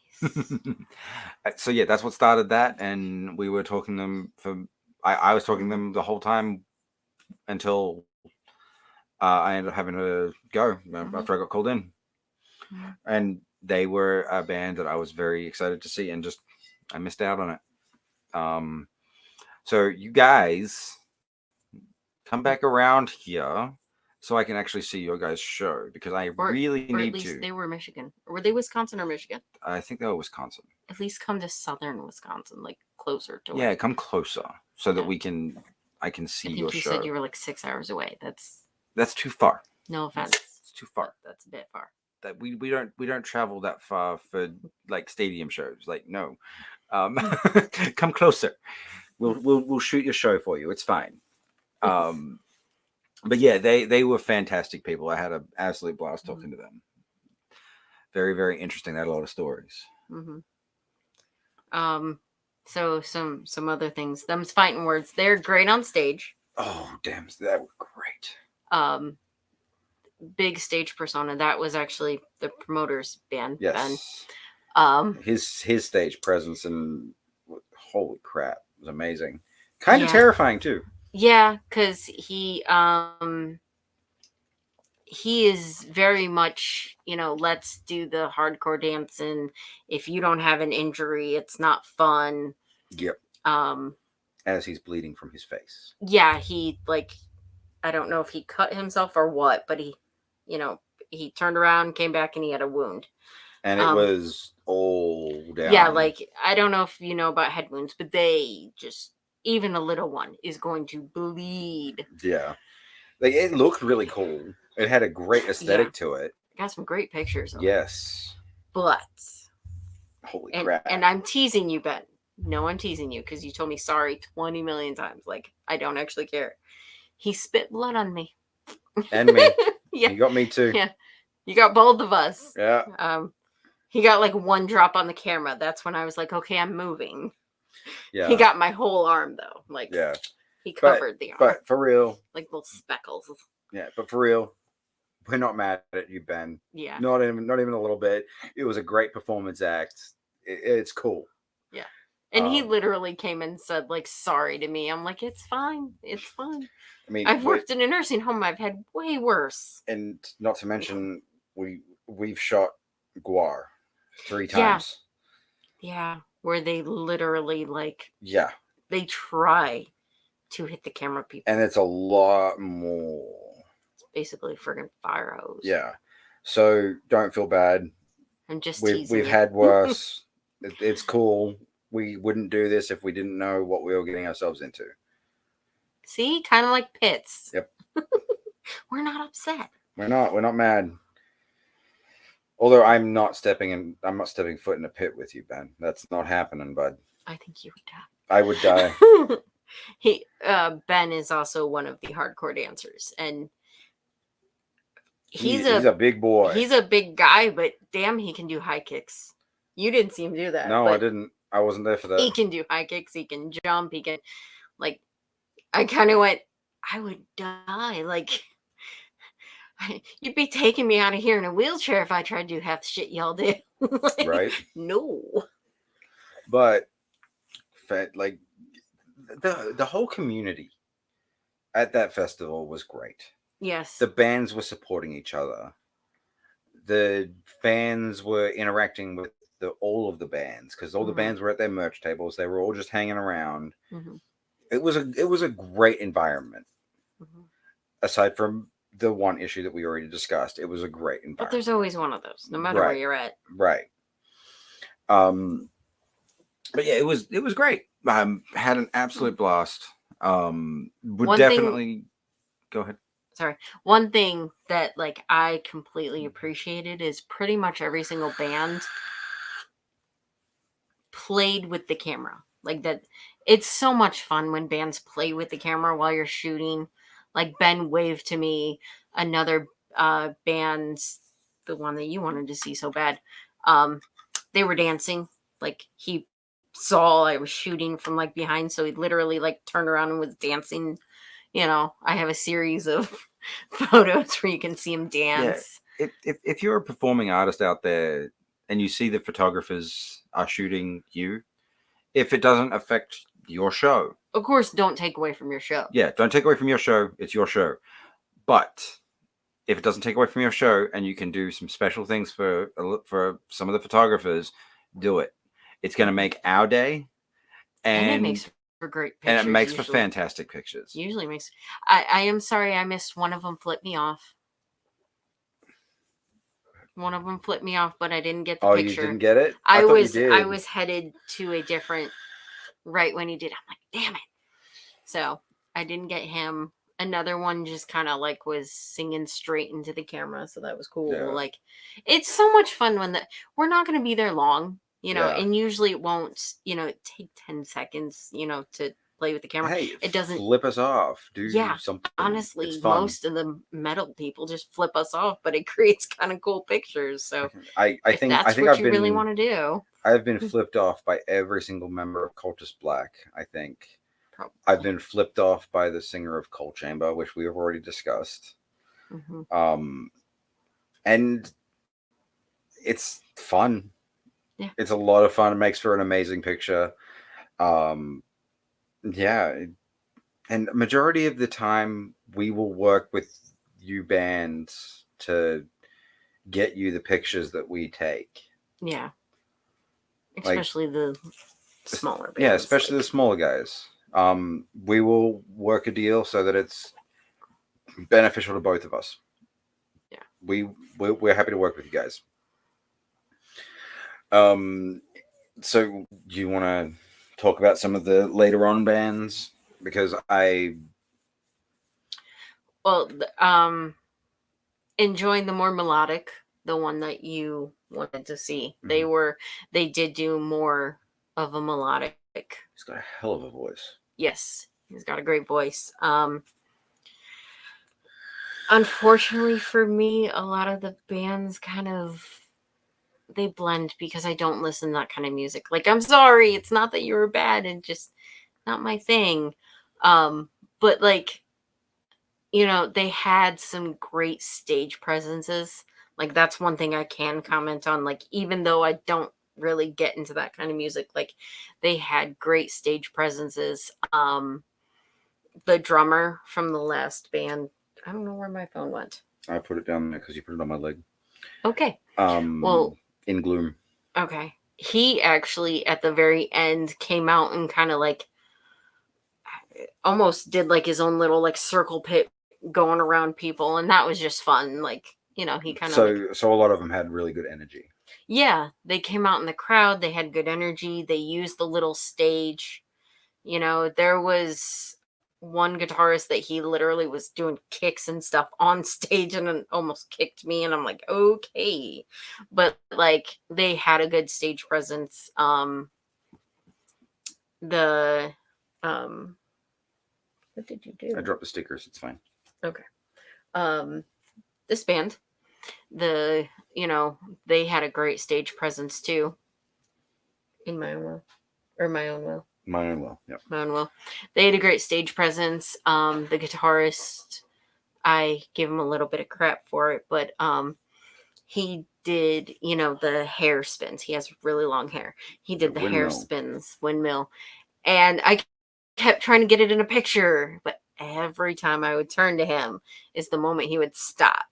So yeah, that's what started that, and we were talking to them I was talking to them the whole time until I ended up having to go after I got called in. And they were a band that I was very excited to see, and just I missed out on it. So you guys come back around here so I can actually see your guys' show, because I really need at least to. They were Michigan. Or were they Wisconsin or Michigan? I think they were Wisconsin. At least come to southern Wisconsin, like closer to. Yeah, come closer so that I can see your show. You said you were like 6 hours away. That's too far. No offense. It's too far. That's a bit far. That we don't travel that far for like stadium shows. Like, no. Come closer. We'll shoot your show for you. It's fine. But yeah, they were fantastic people. I had an absolute blast talking to them. Very, very interesting. They had a lot of stories. So some other things. Them's fighting words. They're great on stage. Oh, damn, that was great. Big stage persona. That was actually the promoter's band. Yes. Ben. His stage presence, and holy crap, it was amazing. Kind of terrifying too. Yeah, because he is very much, let's do the hardcore dance, and if you don't have an injury, it's not fun. Yep. As he's bleeding from his face. Yeah, he I don't know if he cut himself or what, but he turned around, came back, and he had a wound. And it was all down. Yeah, I don't know if you know about head wounds, but they just, even a little one is going to bleed. Yeah. It looked really cool. It had a great aesthetic to it. Got some great pictures of it. But holy crap. And I'm teasing you, Ben. No, I'm teasing you because you told me sorry 20 million times. I don't actually care. He spit blood on me. And me. Yeah. You got me too. Yeah. You got both of us. Yeah. He got one drop on the camera. That's when I was like, okay, I'm moving. Yeah. He got my whole arm though. Yeah. He covered the arm. But for real. Like little speckles. Yeah, but for real, we're not mad at you, Ben. Yeah. Not even a little bit. It was a great performance act. It's cool. Yeah. And he literally came and said, sorry to me. I'm like, it's fine. It's fine. I mean, I've worked in a nursing home. I've had way worse. And not to mention, we've shot Guar 3 times. Yeah. Where they literally Yeah. They try to hit the camera people. And it's a lot more. It's basically a friggin' fire hose. Yeah. So don't feel bad. I'm just we've had worse. It's cool. We wouldn't do this if we didn't know what we were getting ourselves into. See? Kind of like pits. Yep. We're not upset. We're not mad. Although I'm not stepping foot in a pit with you, Ben. That's not happening, bud. I think you would die. I would die. Ben is also one of the hardcore dancers, and he's a big boy. He's a big guy, but damn, he can do high kicks. You didn't see him do that. No, I didn't. I wasn't there for that. He can do high kicks. He can jump. He can, I kind of went, I would die. You'd be taking me out of here in a wheelchair if I tried to do half the shit y'all do. Right? No. But, the whole community at that festival was great. Yes. The bands were supporting each other. The fans were interacting with all of the bands, because all the bands were at their merch tables. They were all just hanging around. Mm-hmm. It was a great environment. Mm-hmm. Aside from the one issue that we already discussed, it was a great environment. But there's always one of those, no matter where you're at. Right. But yeah, it was great. Had an absolute blast. Would One thing, definitely go ahead. sorry, one thing that like I completely appreciated is pretty much every single band played with the camera. Like that, it's so much fun when bands play with the camera while you're shooting. Like Ben waved to me, another band, the one that you wanted to see so bad. They were dancing. Like he saw I was shooting from like behind, so he literally like turned around and was dancing. You know, I have a series of photos where you can see him Yeah, dance. if you're a performing artist out there and you see the photographers are shooting you, if it doesn't affect your show, Of course, don't take away from your show. yeah, don't take away from your show. It's your show. But if it doesn't take away from your show and you can do some special things for some of the photographers, do it. It's going to make our day, And it and makes for great and pictures. it makes for Usually. fantastic pictures. Usually makes. I am sorry I missed one of them. Flip me off. One of them flipped me off, but I didn't get the Oh, picture. you didn't get it? I thought you was did. I was headed to a different right when he did. I'm like, damn it. So I didn't get him. Another one just kind of like was singing straight into the camera, so that was cool. Yeah. Like, it's so much fun when we're not going to be there long, you know, Yeah. and usually it won't, you know, take 10 seconds, you know, to play with the camera. Hey, it doesn't flip us off. Do Yeah, something. honestly, It's fun. most of the metal people just flip us off, but it creates kind of cool pictures. So I if think that's what I've you been really want to do, I've been flipped off by every single member of Cultist Black. I think probably. I've been flipped off by the singer of Coal Chamber, which we have already discussed. Mm-hmm. And it's fun. Yeah. It's a lot of fun. It makes for an amazing picture. Yeah, and majority of the time we will work with you bands to get you the pictures that we take. Yeah. Especially like, the smaller bands. Yeah, especially the smaller guys. We will work a deal so that it's beneficial to both of us. Yeah. We're happy to work with you guys. So do you want to talk about some of the later on bands? Because enjoying the more melodic, the one that you wanted to see. Mm-hmm. They did do more of a melodic. He's got a hell of a voice. Yes, he's got a great voice. Unfortunately for me, a lot of the bands kind of they blend because I don't listen to that kind of music. Like, I'm sorry, it's not that you were bad, and just not my thing. But like, you know, they had some great stage presences. Like, that's one thing I can comment on. Like, even though I don't really get into that kind of music, like, they had great stage presences. The drummer from the last band, I don't know where my phone went. I put it down there because you put it on my leg. Okay. Well, in gloom. Okay. He actually at the very end came out and kind of like almost did like his own little like circle pit going around people, and that was just fun. Like, you know, he kind of so a lot of them had really good energy. Yeah, they came out in the crowd, they had good energy, they used the little stage. You know, there was one guitarist that he literally was doing kicks and stuff on stage and almost kicked me, and I'm like, okay. But like, they had a good stage presence. What did you do? I dropped the stickers. It's fine. Okay. This band, you know, they had a great stage presence too. In my own will. Or my own will. My own will, yeah. My own will. They had a great stage presence. The guitarist, I give him a little bit of crap for it, but he did, you know, the hair spins. He has really long hair. He did the hair spins, windmill. And I kept trying to get it in a picture, but every time I would turn to him is the moment he would stop.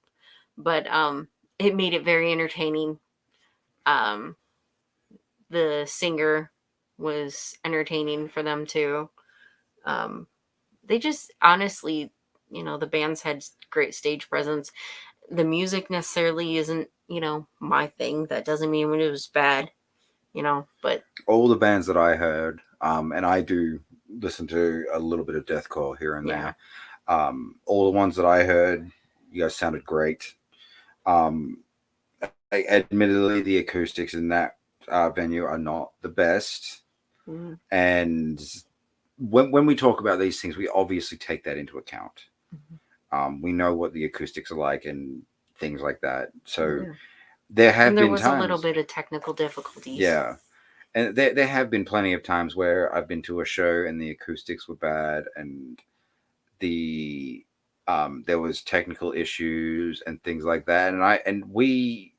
But it made it very entertaining. The singer was entertaining for them too. They just honestly, you know, the bands had great stage presence. The music necessarily isn't, you know, my thing. That doesn't mean it was bad, you know, but all the bands that I heard, And I do listen to a little bit of deathcore here and Yeah. there. All the ones that I heard, you guys sounded great. Admittedly, the acoustics in that venue are not the best, Mm-hmm. and when we talk about these things, we obviously take that into account. We know what the acoustics are like and things like that. So Yeah. there have And there been was a little times, bit of technical difficulties. yeah, and there have been plenty of times where I've been to a show and the acoustics were bad and the there was technical issues and things like that, and we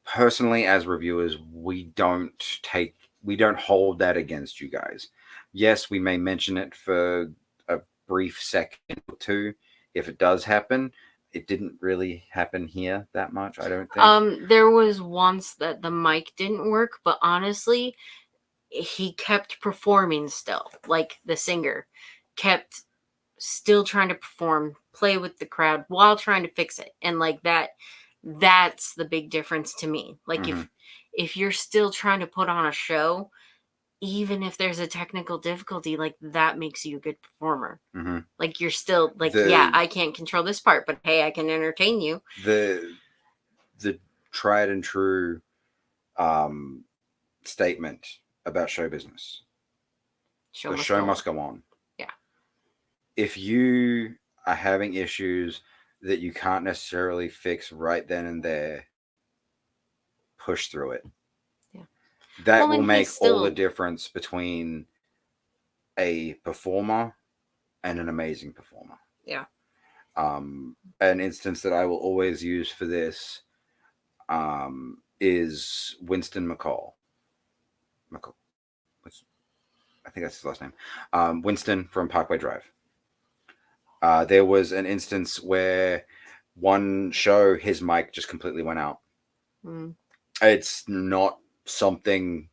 personally as reviewers we don't hold that against you guys. Yes, we may mention it for a brief second or two if it does happen. It didn't really happen here that much, I don't think. There was once that the mic didn't work, but honestly, he kept performing still. Like the singer kept still trying to perform, play with the crowd while trying to fix it. And like that's the big difference to me. Like Mm-hmm. if you're still trying to put on a show, even if there's a technical difficulty, like that makes you a good performer. Mm-hmm. Like you're still like, yeah, the I can't control this part, but hey, I can entertain you. the the tried and true um statement about show business: Show the must show go must on. go on. Yeah. If you are having issues that you can't necessarily fix right then and there, push through it. Yeah. That Well, will and make he's all the still difference between a performer and an amazing performer. yeah. An instance that I will always use for this is Winston McCall. McCall. I think that's his last name. Winston from Parkway Drive. There was an instance where one show his mic just completely went out. Mm. It's not something.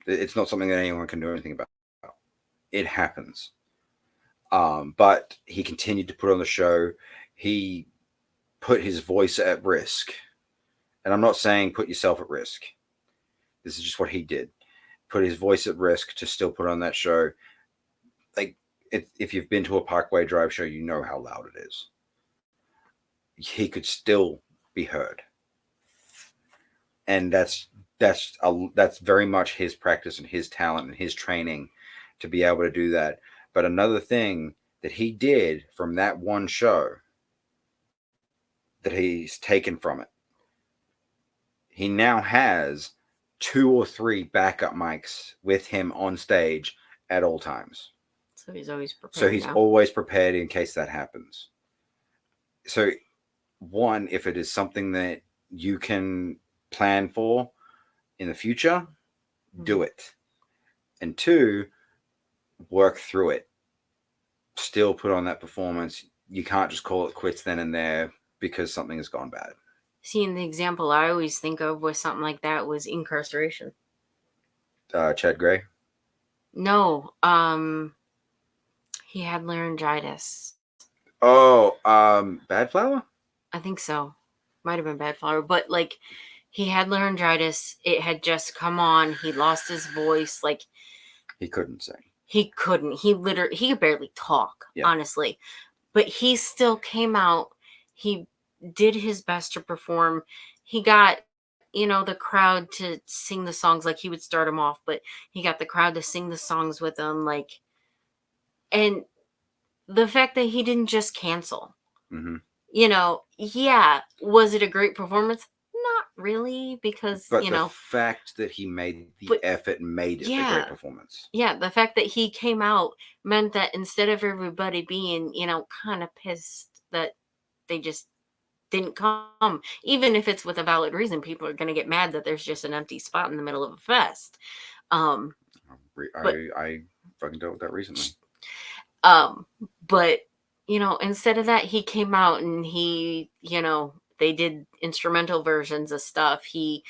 It's not something that anyone can do anything about. It happens. But he continued to put on the show. He put his voice at risk, and I'm not saying put yourself at risk. This is just what he did. Put his voice at risk to still put on that show. Like if you've been to a Parkway Drive show, you know how loud it is. He could still be heard, and that's very much his practice and his talent and his training to be able to do that. But another thing that he did from that one show that he's taken from it, he now has 2 or 3 backup mics with him on stage at all times. So he's always So prepared he's now. always prepared in case that happens. So, one, if it is something that you can plan for in the future, do it. And 2, work through it. Still put on that performance. You can't just call it quits then and there because something has gone bad. Seeing the example I always think of with something like that was incarceration. Chad Gray? No, he had laryngitis. Oh, Bad Flower? I think so. Might have been bad flower, but like he had laryngitis. It had just come on. He lost his voice. Like He couldn't sing. he couldn't. He could barely talk, Yeah. honestly. But he still came out. He did his best to perform. He got, the crowd to sing the songs. Like he would start them off, but he got the crowd to sing the songs with him. Like, and the fact that he didn't just cancel, Mm-hmm. yeah, was it a great performance? Not really, because, But the fact that he made the but effort made it a yeah, great performance. yeah, the fact that he came out meant that instead of everybody being, kind of pissed that they just didn't come, even if it's with a valid reason, people are going to get mad that there's just an empty spot in the middle of a fest. But I fucking dealt with that recently. but instead of that, he came out and he, they did instrumental versions of stuff. He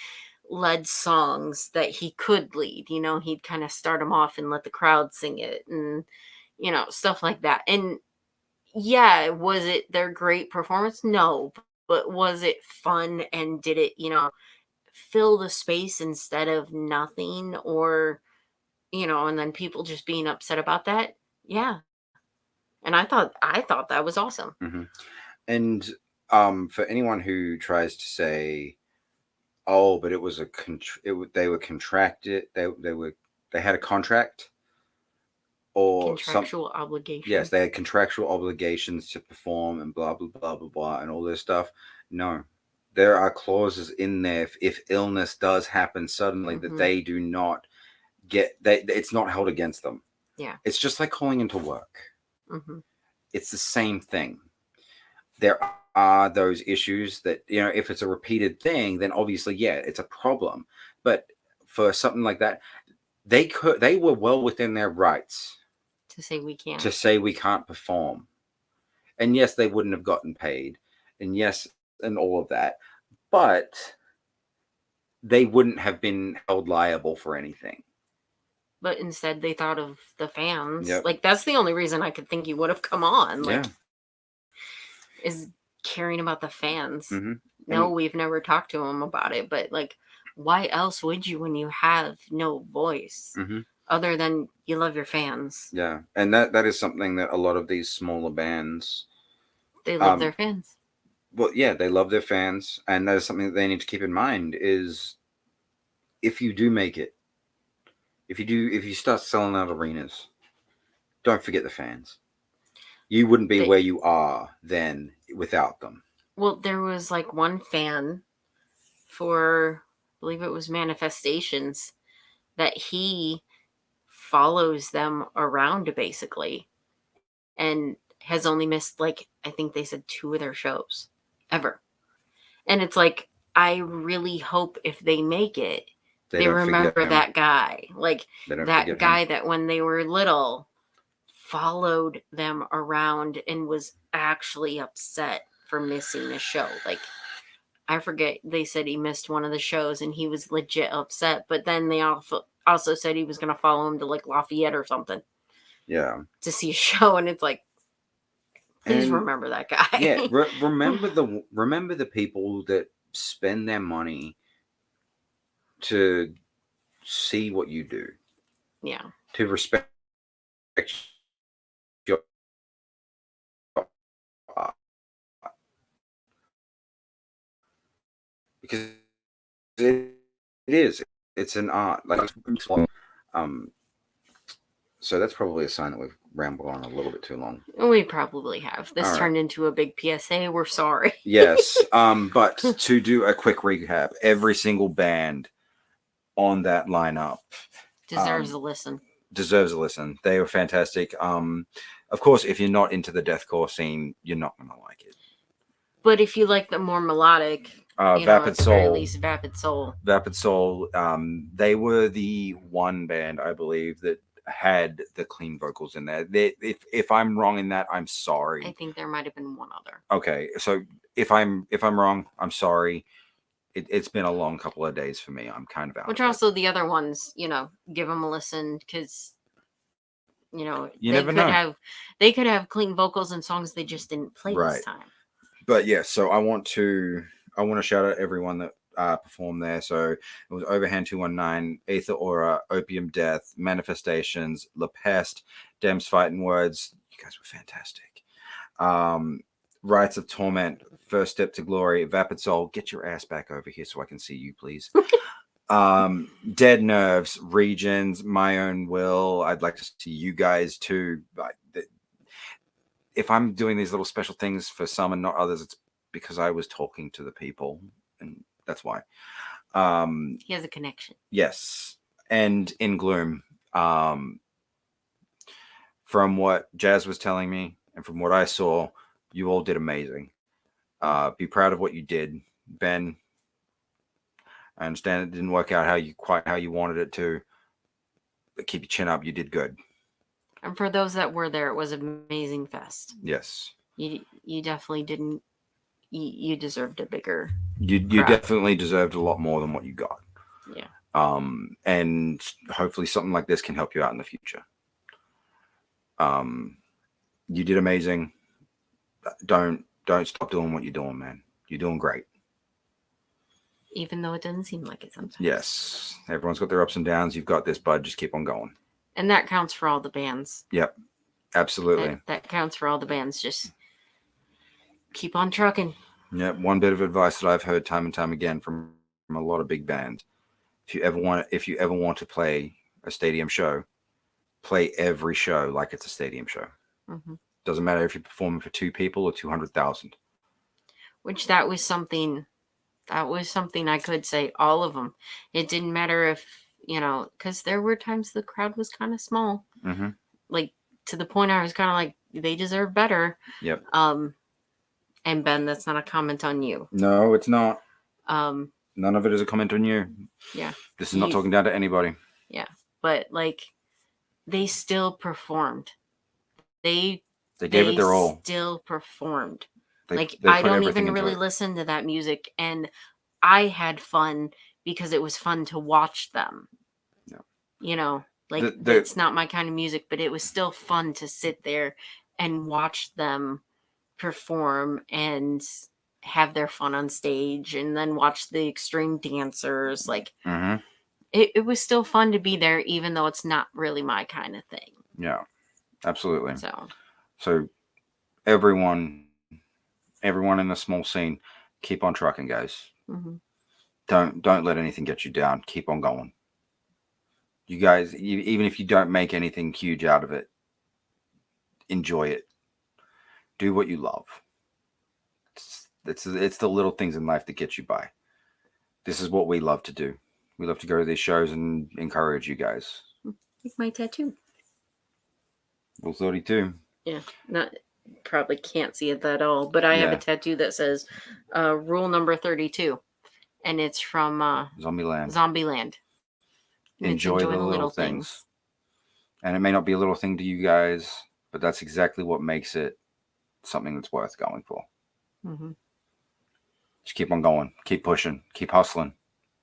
led songs that he could lead. He'd kind of start them off and let the crowd sing it, and stuff like that. And yeah, was it their great performance? No, but was it fun, and did it, fill the space instead of nothing, or, and then people just being upset about that. Yeah. And I thought that was awesome. Mm-hmm. And for anyone who tries to say, "Oh, but it was they were contracted, they had a contract or some." Contractual obligation. Yes, they had contractual obligations to perform and blah blah blah blah blah and all this stuff. No, there are clauses in there if illness does happen suddenly that they do not get. It's not held against them. Yeah. It's just like calling into work. Mm-hmm. It's the same thing. There are those issues that, if it's a repeated thing, then obviously, yeah, it's a problem. But for something like that, they were well within their rights To say we can't. to say we can't perform. And yes, they wouldn't have gotten paid. And yes, and all of that. But they wouldn't have been held liable for anything. But instead they thought of the fans. Yep. Like, that's the only reason I could think you would have come on. Like, Yeah. is caring about the fans. Mm-hmm. No, we've never talked to them about it, but like, why else would you when you have no voice Mm-hmm. other than you love your fans? Yeah. And that is something that a lot of these smaller bands, They love their fans. well, yeah, they love their fans, and that is something that they need to keep in mind. Is if you do make it, if you start selling out arenas, don't forget the fans. You wouldn't be where you are then without them. Well, there was like one fan for, I believe it was Manifestations, that he follows them around basically, and has only missed, like, I think they said 2 of their shows ever. And it's like, I really hope if they make it, they remember that guy. Like, that guy that when they were little followed them around and was actually upset for missing the show. Like, I forget, they said he missed one of the shows and he was legit upset. But then they also said he was going to follow him to like Lafayette or something. Yeah. To see a show. And it's like, please remember that guy. Yeah. Remember the people that spend their money to see what you do. Yeah. To respect your art. Because it is. It's an art. Like, so that's probably a sign that we've rambled on a little bit too long. We probably have. This turned into a big PSA. We're sorry. Yes. But to do a quick recap, every single band on that lineup deserves a listen. They were fantastic. Of course, if you're not into the deathcore scene, you're not going to like it. But if you like the more melodic, Vapid Soul, very least Vapid Soul, they were the one band, I believe, that had the clean vocals in there. If I'm wrong in that, I'm sorry. I think there might have been one other. Okay, so if I'm wrong, I'm sorry. It's been a long couple of days for me. I'm kind of out. Which also the other ones, give them a listen, because they could have clean vocals and songs they just didn't play this time. But yeah, so I want to shout out everyone that performed there. So it was Overhand 219, Aether Aura, Opium Death, Manifestations, La Peste, Dem's Fighting Words. You guys were fantastic. Rites of Torment, First Step to Glory, Vapid Soul. Get your ass back over here so I can see you, please. Dead Nerves, Regions, My Own Will. I'd like to see you guys too. If I'm doing these little special things for some and not others, it's because I was talking to the people, and that's why. He has a connection. Yes. And In Gloom, from what Jazz was telling me and from what I saw, you all did amazing. Be proud of what you did. Ben, I understand it didn't work out how you wanted it to, but keep your chin up. You did good. And for those that were there, it was an amazing fest. Yes. You definitely didn't. You deserved a bigger. You definitely deserved a lot more than what you got. Yeah. And hopefully something like this can help you out in the future. You did amazing. Don't stop doing what you're doing, man. You're doing great. Even though it doesn't seem like it sometimes. Yes. Everyone's got their ups and downs. You've got this, bud. Just keep on going. And that counts for all the bands. Yep. Absolutely. That counts for all the bands. Just keep on trucking. Yep. One bit of advice that I've heard time and time again from a lot of big bands. If you ever want to play a stadium show, play every show like it's a stadium show. Mm-hmm. Doesn't matter if you're performing for 2 people or 200,000. Which that was something I could say, all of them. It didn't matter if, because there were times the crowd was kind of small. Mm-hmm. Like, to the point I was kind of like, they deserve better. Yep. And Ben, that's not a comment on you. No, it's not. None of it is a comment on you. Yeah. This is not talking down to anybody. Yeah. But, like, they still performed. They gave it their all. Still performed. They I don't even really listen to that music, and I had fun because it was fun to watch them. Yeah. It's not my kind of music, but it was still fun to sit there and watch them perform and have their fun on stage, and then watch the extreme dancers. Mm-hmm. It was still fun to be there, even though it's not really my kind of thing. Yeah, absolutely. So everyone in the small scene, keep on trucking, guys. Mm-hmm. Don't let anything get you down. Keep on going. You guys, even if you don't make anything huge out of it, enjoy it. Do what you love. It's the little things in life that get you by. This is what we love to do. We love to go to these shows and encourage you guys. Like my tattoo. Rule 32. Yeah, probably can't see it at all, but I have a tattoo that says rule number 32, and it's from Zombieland. Enjoy the little things. And it may not be a little thing to you guys, but that's exactly what makes it something that's worth going for. Mm-hmm. Just keep on going. Keep pushing. Keep hustling.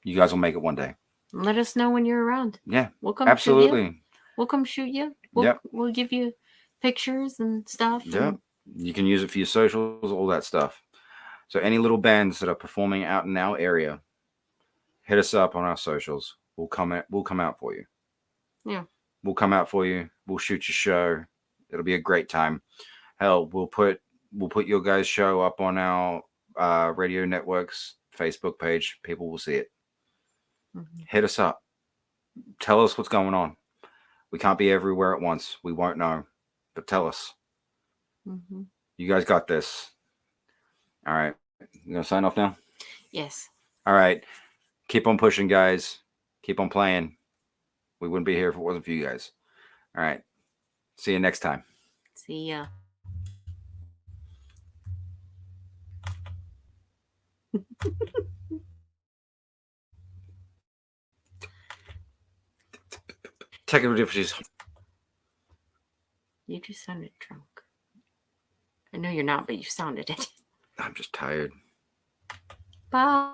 You guys will make it one day. Let us know when you're around. Yeah, we'll come absolutely. Shoot you. We'll come shoot you. We'll give you pictures and stuff. Yeah, you can use it for your socials, all that stuff. So any little bands that are performing out in our area, hit us up on our socials. We'll come out for you. Yeah. We'll come out for you. We'll shoot your show. It'll be a great time. Hell, we'll put your guys' show up on our radio network's Facebook page. People will see it. Mm-hmm. Hit us up. Tell us what's going on. We can't be everywhere at once. We won't know. But tell us. Mm-hmm. You guys got this. All right. You gonna sign off now? Yes. All right. Keep on pushing, guys. Keep on playing. We wouldn't be here if it wasn't for you guys. All right. See you next time. See ya. Technical difficulties. You just sounded drunk. I know you're not, but you sounded it. I'm just tired. Bye.